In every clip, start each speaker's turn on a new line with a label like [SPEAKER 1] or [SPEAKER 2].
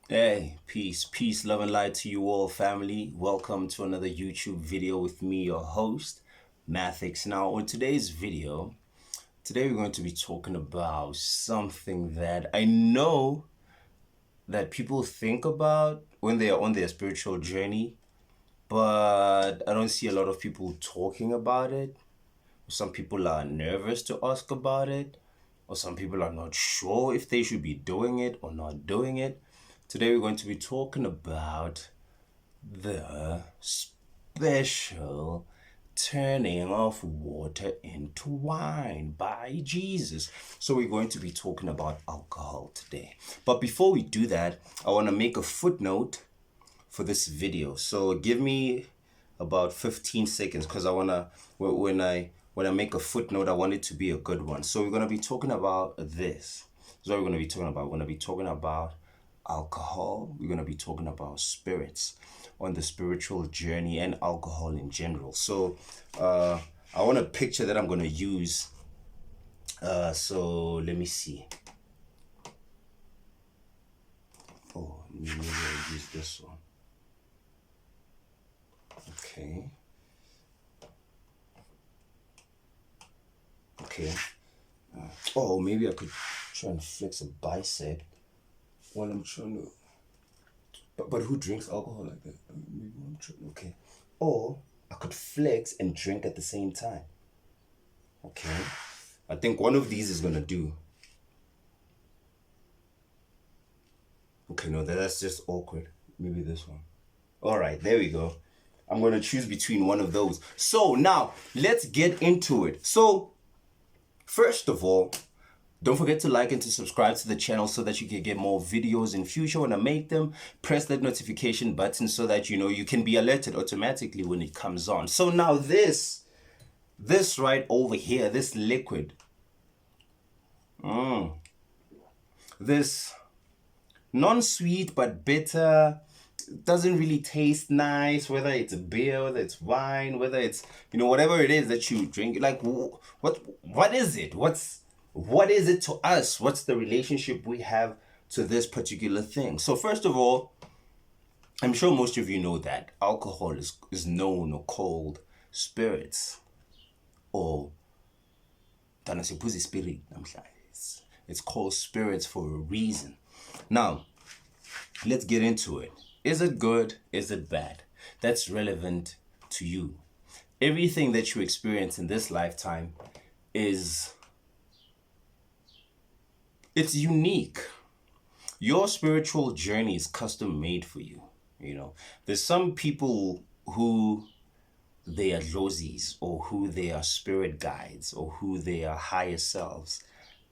[SPEAKER 1] Hey, peace, love and light to you all, family. Welcome to another YouTube video with me, your host, Mathix. Now, on today's video, today we're going to be talking about something that I know that people think about when they are on their spiritual journey, but I don't see a lot of people talking about it. Some people are nervous to ask about it, or some people are not sure if they should be doing it or not doing it. Today, we're going to be talking about the special turning of water into wine by Jesus. So, we're going to be talking about alcohol today. But before we do that, I want to make a footnote for this video. So, give me about 15 seconds because I want to, when I make a footnote, I want it to be a good one. So, we're going to be talking about this. This is what we're going to be talking about. We're going to be talking about alcohol. We're going to be talking about spirits on the spiritual journey and alcohol in general. So I want a picture that I'm going to use. So let me see. Oh, maybe I'll use this one. Okay. Okay. Oh, maybe I could try and flex a bicep while I'm trying to. But who drinks alcohol like that? Maybe I'm trying. Okay. Or I could flex and drink at the same time. Okay. I think one of these is gonna do. Okay, no, that's just awkward. Maybe this one. All right, there we go. I'm gonna choose between one of those. So now let's get into it. So first of all, don't forget to like and to subscribe to the channel so that you can get more videos in future when I make them. Press that notification button so that you know you can be alerted automatically when it comes on. So now this right over here, this liquid, this non-sweet but bitter, doesn't really taste nice, whether it's a beer, whether it's wine, whether it's whatever it is that you drink. Like what is it? What is it to us? What's the relationship we have to this particular thing? So first of all, I'm sure most of you know that alcohol is known or called spirits, or spirit. It's called spirits for a reason. Now, let's get into it. Is it good? Is it bad? That's relevant to you. Everything that you experience in this lifetime it's unique. Your spiritual journey is custom made for you. There's some people who they are Josis, or who they are spirit guides, or who they are higher selves,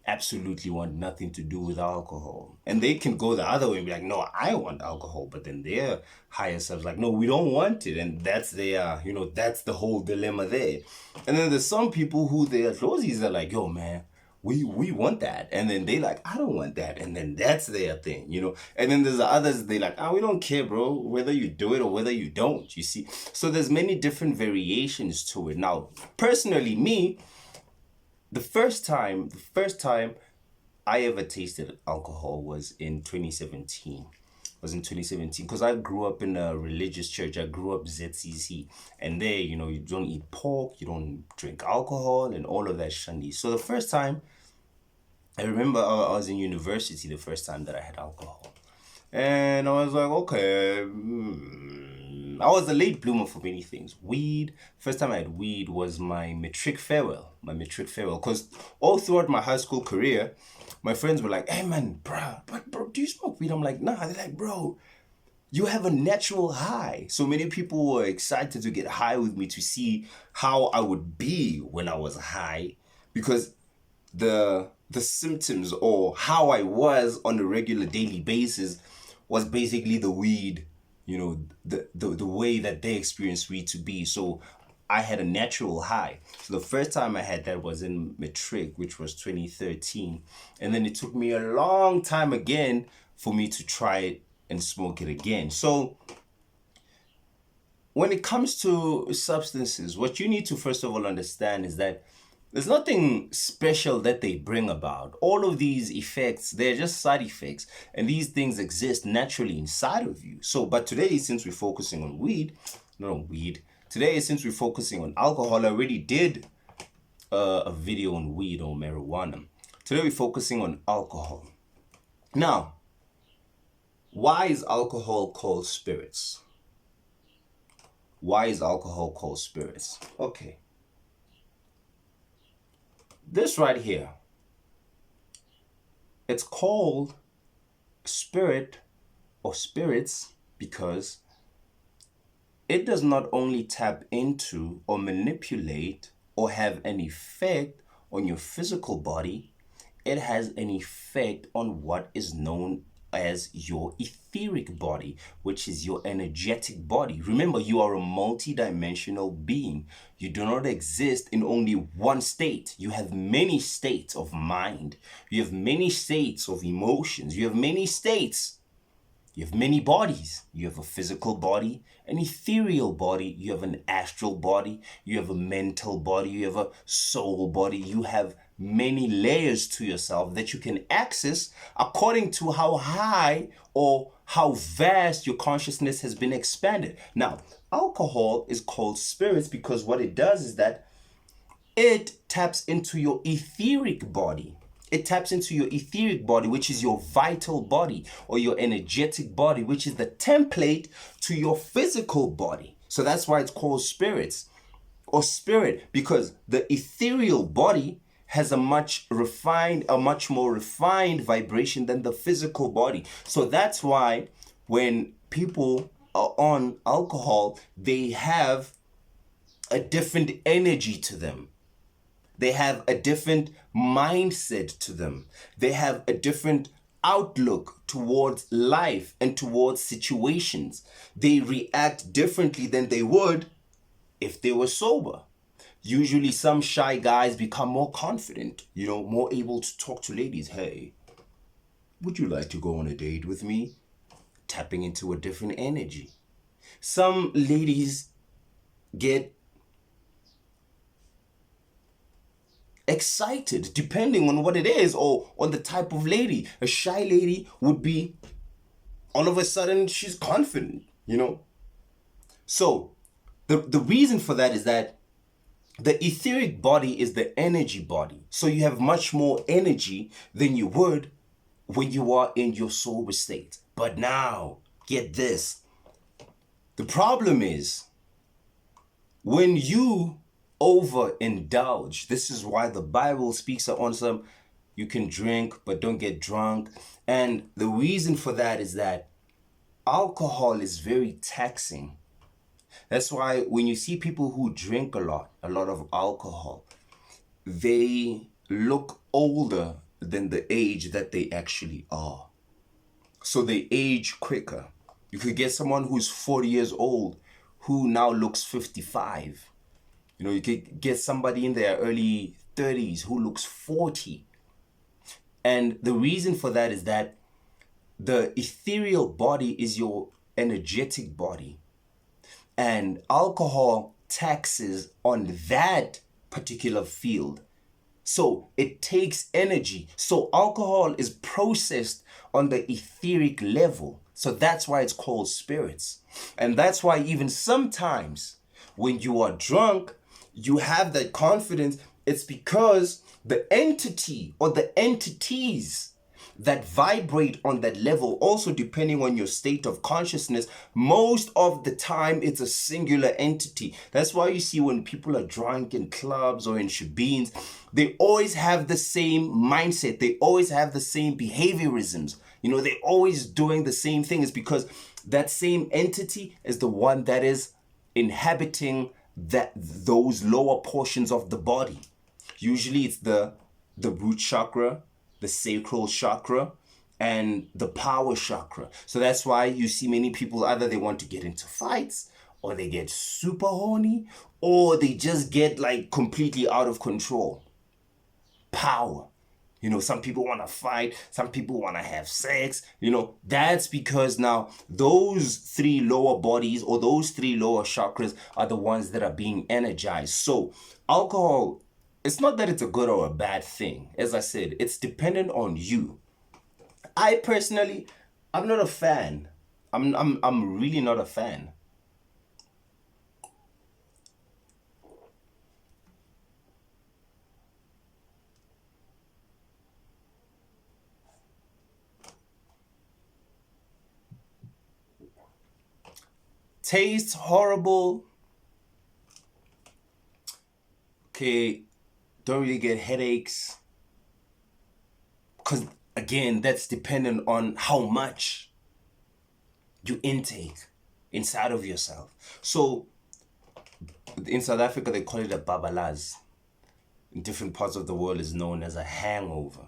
[SPEAKER 1] absolutely want nothing to do with alcohol. And they can go the other way and be like, no, I want alcohol. But then their higher selves like, no, we don't want it. And that's that's the whole dilemma there. And then there's some people who they are Josis are like, yo, man, we want that. And then they like, I don't want that. And then that's their thing. And then there's the others, they like, we don't care, bro, whether you do it or whether you don't, you see. So there's many different variations to it. Now, personally, me, the first time I ever tasted alcohol was in 2017. Because I grew up in a religious church. I grew up ZCC, and there, you don't eat pork, you don't drink alcohol, and all of that shandy. So the first time, I remember I was in university the first time that I had alcohol. And I was like, okay, I was a late bloomer for many things. Weed, first time I had weed was my matric farewell. Because all throughout my high school career, my friends were like, hey man, bro, do you smoke weed? I'm like, nah. They're like, bro, you have a natural high. So many people were excited to get high with me to see how I would be when I was high, because the symptoms or how I was on a regular daily basis was basically the weed, the way that they experienced weed to be. So I had a natural high. So the first time I had that was in matric, which was 2013. And then it took me a long time again for me to try it and smoke it again. So when it comes to substances, what you need to first of all understand is that There's nothing special that they bring about. All of these effects, they're just side effects. And these things exist naturally inside of you. So, but today, since we're focusing on weed, not on weed, today, since we're focusing on alcohol, I already did a video on weed or marijuana. Today, we're focusing on alcohol. Now, why is alcohol called spirits? Why is alcohol called spirits? Okay. This right here, it's called spirit or spirits because it does not only tap into or manipulate or have an effect on your physical body, it has an effect on what is known as your etheric body, which is your energetic body. Remember, you are a multi-dimensional being. You do not exist in only one state. You have many states of mind. You have many states of emotions. You have many states. You have many bodies. You have a physical body, an ethereal body, you have an astral body, you have a mental body, you have a soul body. You have many layers to yourself that you can access according to how high or how vast your consciousness has been expanded. Now, alcohol is called spirits because what it does is that it taps into your etheric body. It taps into your etheric body, which is your vital body, or your energetic body, which is the template to your physical body. So that's why it's called spirits or spirit, because the ethereal body has a much more refined vibration than the physical body. So that's why when people are on alcohol, they have a different energy to them. They have a different mindset to them. They have a different outlook towards life and towards situations. They react differently than they would if they were sober. Usually some shy guys become more confident, more able to talk to ladies. Hey, would you like to go on a date with me? Tapping into a different energy. Some ladies get excited depending on what it is or on the type of lady. A shy lady would be, all of a sudden, she's confident, So the reason for that is that the etheric body is the energy body. So you have much more energy than you would when you are in your sober state. But now, get this. The problem is when you overindulge. This is why the Bible speaks on some, you can drink, but don't get drunk. And the reason for that is that alcohol is very taxing. That's why when you see people who drink a lot of alcohol, they look older than the age that they actually are. So they age quicker. You could get someone who's 40 years old who now looks 55. You could get somebody in their early 30s who looks 40. And the reason for that is that the ethereal body is your energetic body. And alcohol taxes on that particular field. So it takes energy. So alcohol is processed on the etheric level. So that's why it's called spirits. And that's why even sometimes when you are drunk, you have that confidence. It's because the entity or the entities that vibrate on that level, also depending on your state of consciousness, most of the time it's a singular entity. That's why you see when people are drunk in clubs or in shebeens, they always have the same mindset. They always have the same behaviorisms. They're always doing the same thing. It's because that same entity is the one that is inhabiting those lower portions of the body. Usually it's the root chakra, the sacral chakra, and the power chakra. So that's why you see many people, either they want to get into fights, or they get super horny, or they just get completely out of control. Power. Some people want to fight, some people want to have sex. That's because now those three lower bodies or those three lower chakras are the ones that are being energized. So alcohol it's not that it's a good or a bad thing. As I said, it's dependent on you. I personally, I'm not a fan. I'm really not a fan. Tastes horrible. Okay, don't really get headaches. Because again, that's dependent on how much you intake inside of yourself. So in South Africa, they call it a babalaz. In different parts of the world, is known as a hangover.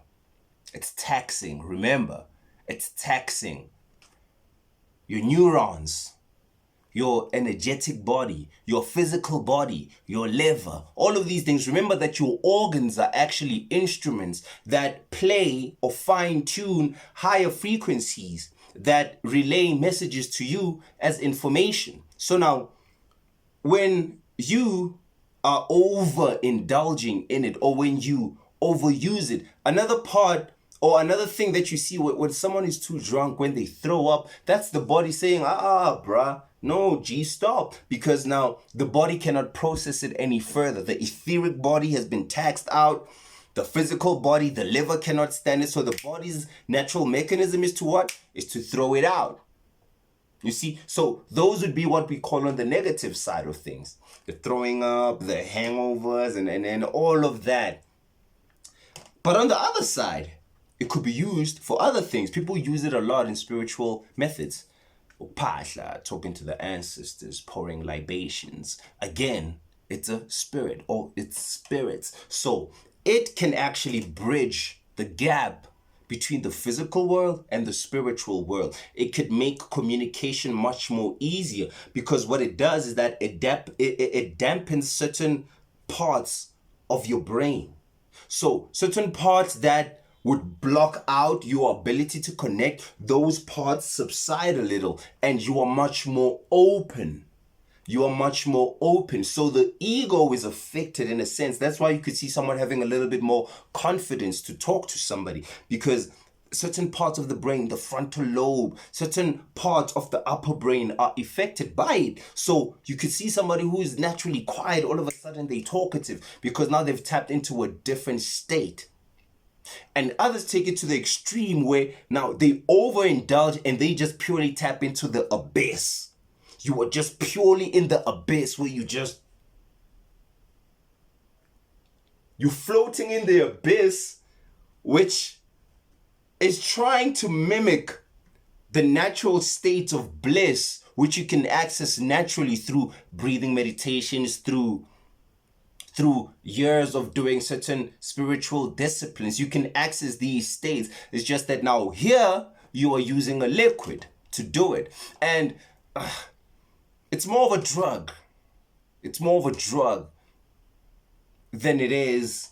[SPEAKER 1] It's taxing. Remember, it's taxing your neurons, your energetic body, your physical body, your liver, all of these things. Remember that your organs are actually instruments that play or fine tune higher frequencies that relay messages to you as information. So now, when you are overindulging in it, or when you overuse it, another part or another thing that you see when someone is too drunk, when they throw up, that's the body saying, bruh, no, G, stop. Because now the body cannot process it any further. The etheric body has been taxed out. The physical body, the liver cannot stand it. So the body's natural mechanism is to what? Is to throw it out. You see, so those would be what we call on the negative side of things. The throwing up, the hangovers, and all of that. But on the other side, it could be used for other things. People use it a lot in spiritual methods. Upahla, talking to the ancestors, pouring libations. Again, it's a spirit, or it's spirits. So it can actually bridge the gap between the physical world and the spiritual world. It could make communication much more easier, because what it does is that it dampens certain parts of your brain. So certain parts that would block out your ability to connect, those parts subside a little, and you are much more open. You are much more open. So the ego is affected in a sense. That's why you could see someone having a little bit more confidence to talk to somebody, because certain parts of the brain, the frontal lobe, certain parts of the upper brain are affected by it. So you could see somebody who is naturally quiet, all of a sudden they're talkative, because now they've tapped into a different state. And others take it to the extreme where now they overindulge and they just purely tap into the abyss. You are just purely in the abyss where you're floating in the abyss, which is trying to mimic the natural state of bliss, which you can access naturally through breathing meditations, through years of doing certain spiritual disciplines. You can access these states. It's just that now here you are using a liquid to do it. And it's more of a drug. It's more of a drug than it is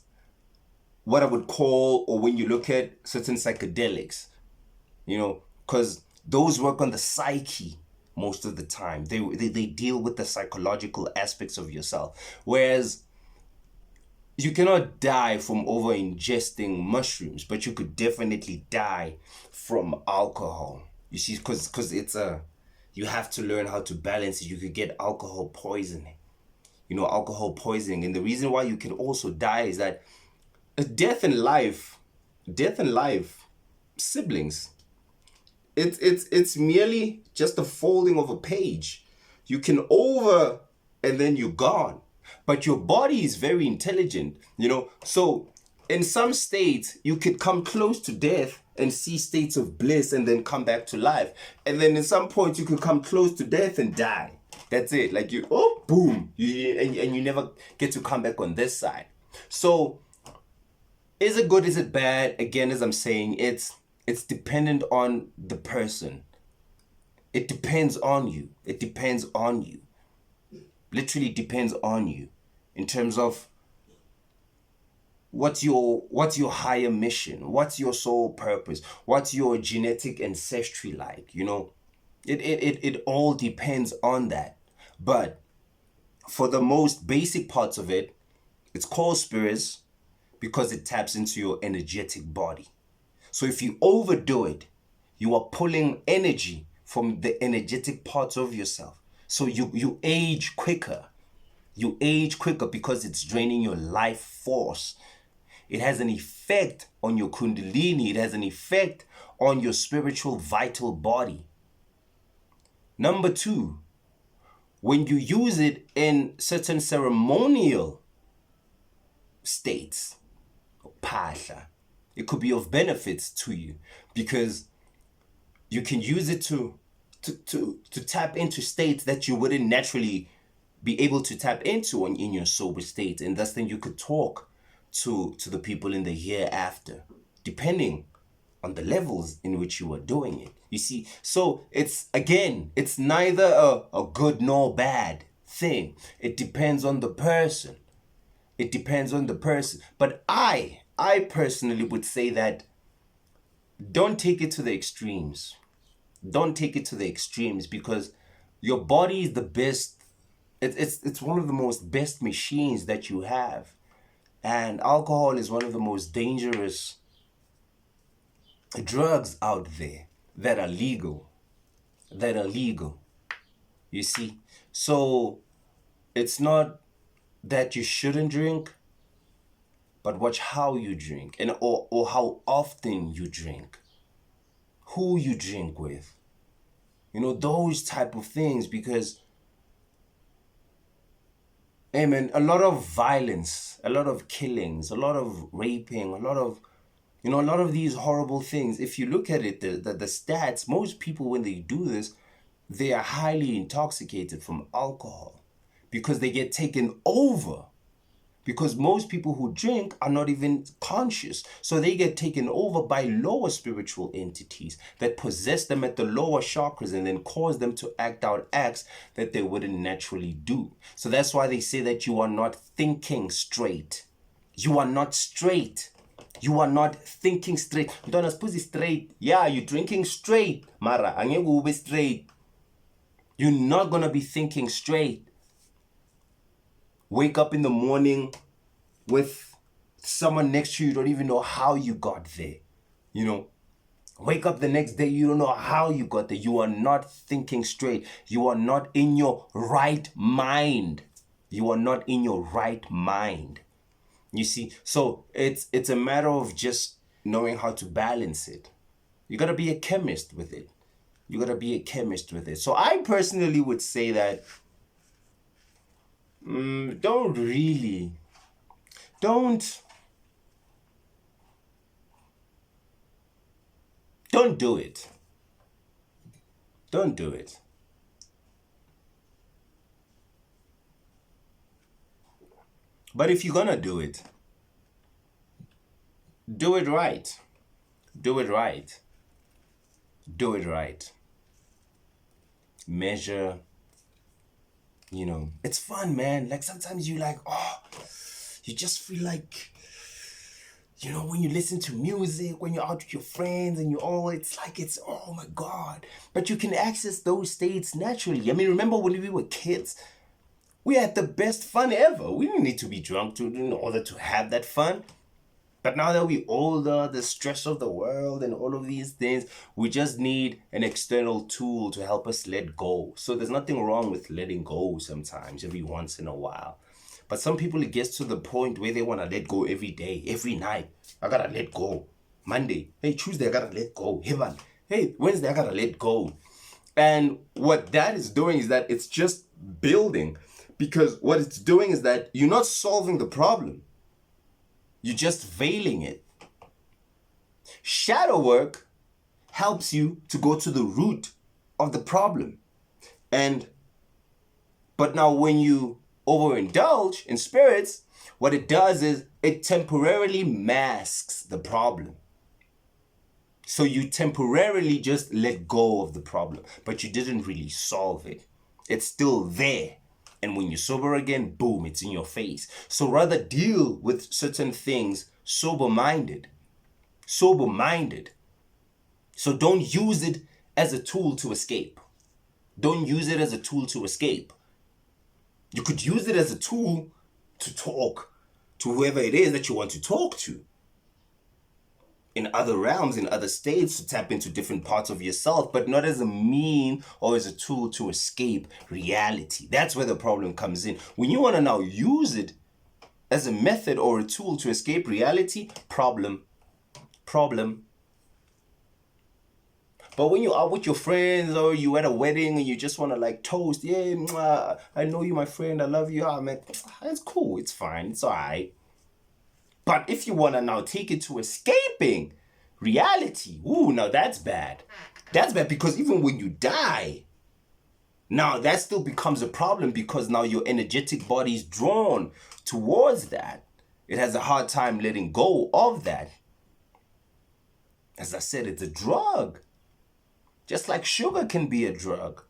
[SPEAKER 1] what I would call, or when you look at certain psychedelics, because those work on the psyche most of the time. They deal with the psychological aspects of yourself. Whereas you cannot die from over ingesting mushrooms, but you could definitely die from alcohol. You see, because you have to learn how to balance it. You could get alcohol poisoning. Alcohol poisoning. And the reason why you can also die is that death and life, siblings. It's merely just a folding of a page. You can over and then you're gone. But your body is very intelligent, So in some states, you could come close to death and see states of bliss and then come back to life. And then in some points, you could come close to death and die. That's it. Like boom. And you never get to come back on this side. So is it good? Is it bad? Again, as I'm saying, it's dependent on the person. It depends on you. It depends on you. Literally depends on you in terms of what's your higher mission, what's your soul purpose, what's your genetic ancestry like. It all depends on that. But for the most basic parts of it, It's called spirits because it taps into your energetic body. So if you overdo it, you are pulling energy from the energetic parts of yourself. So you age quicker. You age quicker because it's draining your life force. It has an effect on your kundalini. It has an effect on your spiritual vital body. Number two, when you use it in certain ceremonial states, phahla, it could be of benefits to you because you can use it to tap into states that you wouldn't naturally be able to tap into in your sober state, and thus then you could talk to the people in the hereafter, depending on the levels in which you are doing it. You see, so it's neither a good nor bad thing. It depends on the person. It depends on the person. But I personally would say that don't take it to the extremes. Don't take it to the extremes because your body is the best. It's one of the most best machines that you have. And alcohol is one of the most dangerous drugs out there that are legal. You see? So it's not that you shouldn't drink, but watch how you drink and or how often you drink. Who you drink with. Those type of things, because hey man, a lot of violence, a lot of killings, a lot of raping, a lot of these horrible things. If you look at it, the stats, most people when they do this, they are highly intoxicated from alcohol because they get taken over. Because most people who drink are not even conscious. So they get taken over by lower spiritual entities that possess them at the lower chakras and then cause them to act out acts that they wouldn't naturally do. So that's why they say that you are not thinking straight. You are not straight. You are not thinking straight. Don't pussy straight. Yeah, you're drinking straight. Mara, angeke ube straight. You're not gonna be thinking straight. Wake up in the morning with someone next to you, you don't even know how you got there. Wake up the next day, you don't know how you got there. You are not thinking straight. You are not in your right mind. You are not in your right mind. You see, so it's a matter of just knowing how to balance it. You gotta be a chemist with it. So I personally would say that don't do it. Don't do it. But if you're gonna do it, do it right. Do it right. Do it right. Measure. It's fun, man. Like sometimes you you just feel like, when you listen to music, when you're out with your friends and it's oh my God. But you can access those states naturally. I mean, remember when we were kids? We had the best fun ever. We didn't need to be drunk in order to have that fun. But now that we're older, the stress of the world and all of these things, we just need an external tool to help us let go. So there's nothing wrong with letting go sometimes, every once in a while. But some people, it gets to the point where they want to let go every day, every night. I gotta let go. Monday, hey, Tuesday, I gotta let go. Hey, Wednesday, I gotta let go. And what that is doing is that it's just building. Because what it's doing is that you're not solving the problem. You're just veiling it. Shadow work helps you to go to the root of the problem. But now when you overindulge in spirits, what it does is it temporarily masks the problem. So you temporarily just let go of the problem, but you didn't really solve it. It's still there. And when you're sober again, boom, it's in your face. So rather deal with certain things sober-minded. Sober-minded. So don't use it as a tool to escape. Don't use it as a tool to escape. You could use it as a tool to talk. to whoever it is that you want to talk to. In other realms, in other states, to tap into different parts of yourself, but not as a mean or as a tool to escape reality. That's where the problem comes in. When you want to now use it as a method or a tool to escape reality, problem. But when you're out with your friends or you at a wedding and you just want to like toast, yeah, mwah, I know you, my friend, I love you, man, it's cool, it's fine, it's all right. But if you want to now take it to escaping reality, ooh, now that's bad. That's bad, because even when you die, now that still becomes a problem, because now your energetic body is drawn towards that. It has a hard time letting go of that. As I said, it's a drug. Just like sugar can be a drug.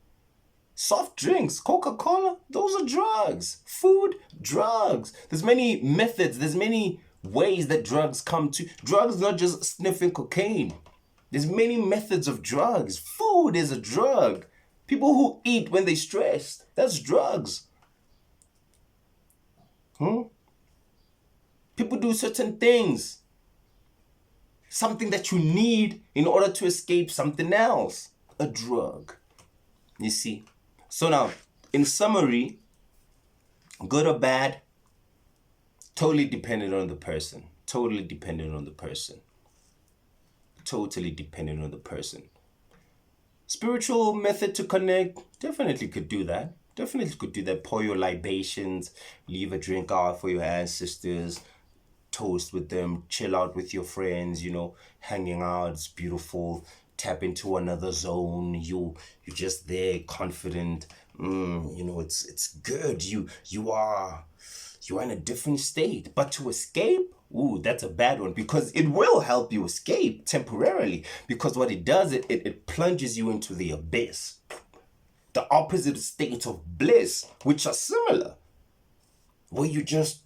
[SPEAKER 1] Soft drinks, Coca-Cola, those are drugs. Food, drugs. There's many methods, there's many ways that drugs come to. Drugs, not just sniffing cocaine. There's many methods of drugs. Food is a drug. People who eat when they're stressed, that's drugs. People do certain things. Something that you need in order to escape something else. A drug. You see? So now, in summary, good or bad, totally dependent on the person. Totally dependent on the person. Totally dependent on the person. Spiritual method to connect, definitely could do that. Definitely could do that. Pour your libations, leave a drink out for your ancestors, toast with them, chill out with your friends, hanging out, it's beautiful. Tap into another zone. You're just there, confident. It's good. You are in a different state. But to escape, ooh, that's a bad one, because it will help you escape temporarily. Because what it does, it plunges you into the abyss. The opposite state of bliss, which are similar. Where you just...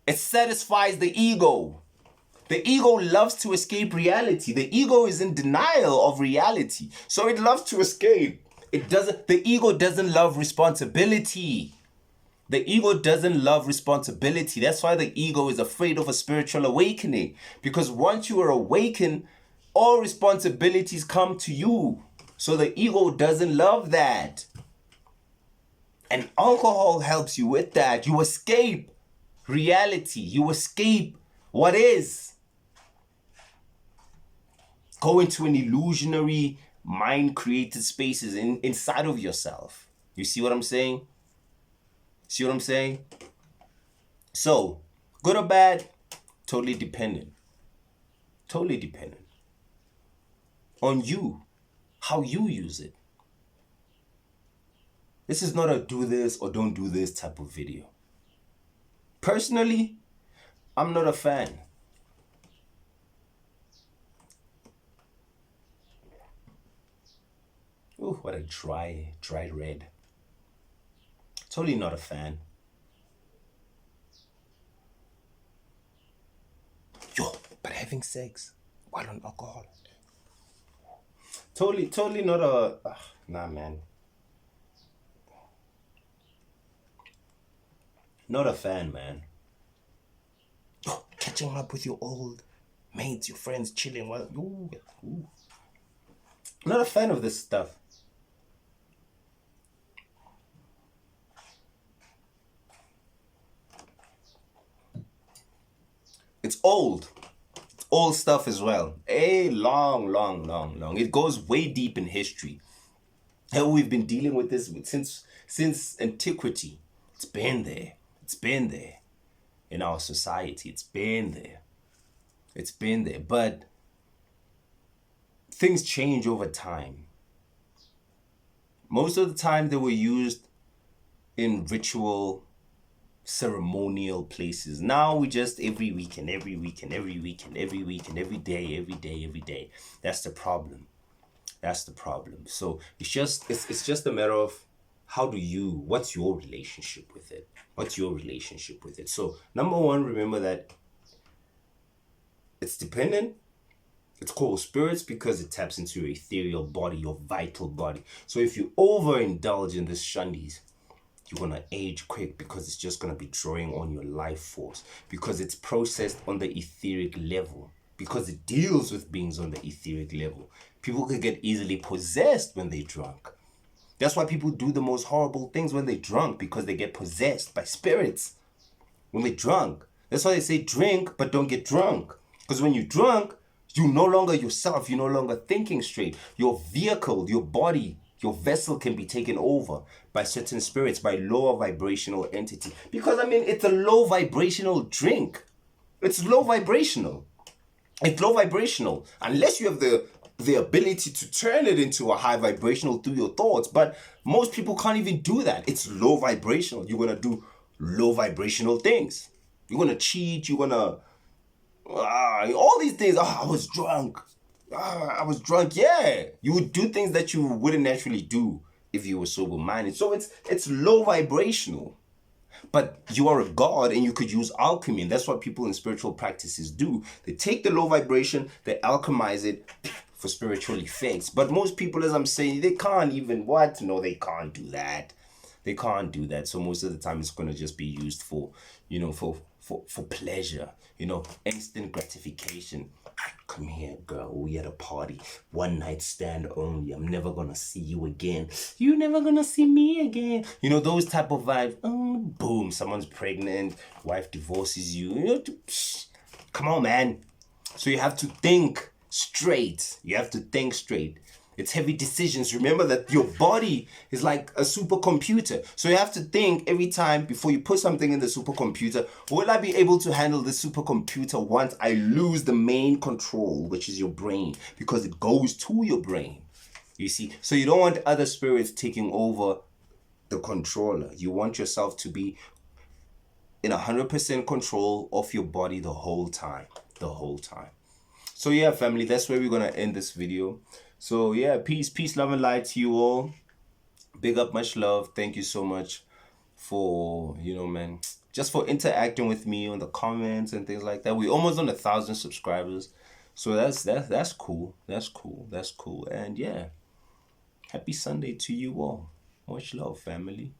[SPEAKER 1] It satisfies the ego. The ego loves to escape reality. The ego is in denial of reality. So it loves to escape. The ego doesn't love responsibility. The ego doesn't love responsibility. That's why the ego is afraid of a spiritual awakening. Because once you are awakened, all responsibilities come to you. So the ego doesn't love that. And alcohol helps you with that. You escape reality. You escape what is. Go into an illusionary, mind-created spaces inside of yourself. You see what I'm saying? See what I'm saying? So, good or bad, totally dependent. Totally dependent on you, how you use it. This is not a do this or don't do this type of video. Personally, I'm not a fan. Ooh, what a dry red. Totally not a fan. Yo, but having sex while on alcohol. Totally not a... nah, man. Not a fan, man. Oh, catching up with your old mates, your friends, chilling while... Ooh. Not a fan of this stuff. It's old. It's old stuff as well. Long. It goes way deep in history. And we've been dealing with this since antiquity. It's been there. It's been there in our society. It's been there. It's been there. But things change over time. Most of the time they were used in ritual, ceremonial places. Now we just every day. That's the problem. So it's just a matter of what's your relationship with it? So number one, remember that it's dependent. It's called spirits because it taps into your ethereal body, your vital body. So if you overindulge in this shandies, you're gonna age quick, because it's just gonna be drawing on your life force, because it's processed on the etheric level, because it deals with beings on the etheric level. People can get easily possessed when they're drunk. That's why people do the most horrible things when they're drunk, because they get possessed by spirits when they're drunk. That's why they say drink, but don't get drunk. Because when you're drunk, you're no longer yourself. You're no longer thinking straight. Your vehicle, your body, your vessel can be taken over by certain spirits, by lower vibrational entity. Because, I mean, it's a low vibrational drink. It's low vibrational. It's low vibrational. Unless you have the ability to turn it into a high vibrational through your thoughts. But most people can't even do that. It's low vibrational. You're going to do low vibrational things. You're going to cheat. You're going to... all these things. I was drunk. I was drunk. Yeah. You would do things that you wouldn't naturally do if you were sober-minded. So it's low vibrational. But you are a god, and you could use alchemy, and that's what people in spiritual practices do. They take the low vibration, they alchemize it for spiritual effects. But most people, as I'm saying, they can't even, what? No, they can't do that. They can't do that. So most of the time it's going to just be used for, for pleasure, instant gratification. Come here, girl, we at a party, one night stand only, I'm never gonna see you again, you're never gonna see me again, those type of vibes. Boom, someone's pregnant, wife divorces you, come on, man. So you have to think straight. It's heavy decisions. Remember that your body is like a supercomputer. So you have to think every time before you put something in the supercomputer, will I be able to handle the supercomputer once I lose the main control, which is your brain, because it goes to your brain. You see? So you don't want other spirits taking over the controller. You want yourself to be in 100% control of your body the whole time. So yeah, family, that's where we're going to end this video. So yeah, peace, love, and light to you all. Big up, much love. Thank you so much for, just for interacting with me on the comments and things like that. We're almost on 1,000 subscribers. So that's cool. That's cool. And yeah, happy Sunday to you all. Much love, family.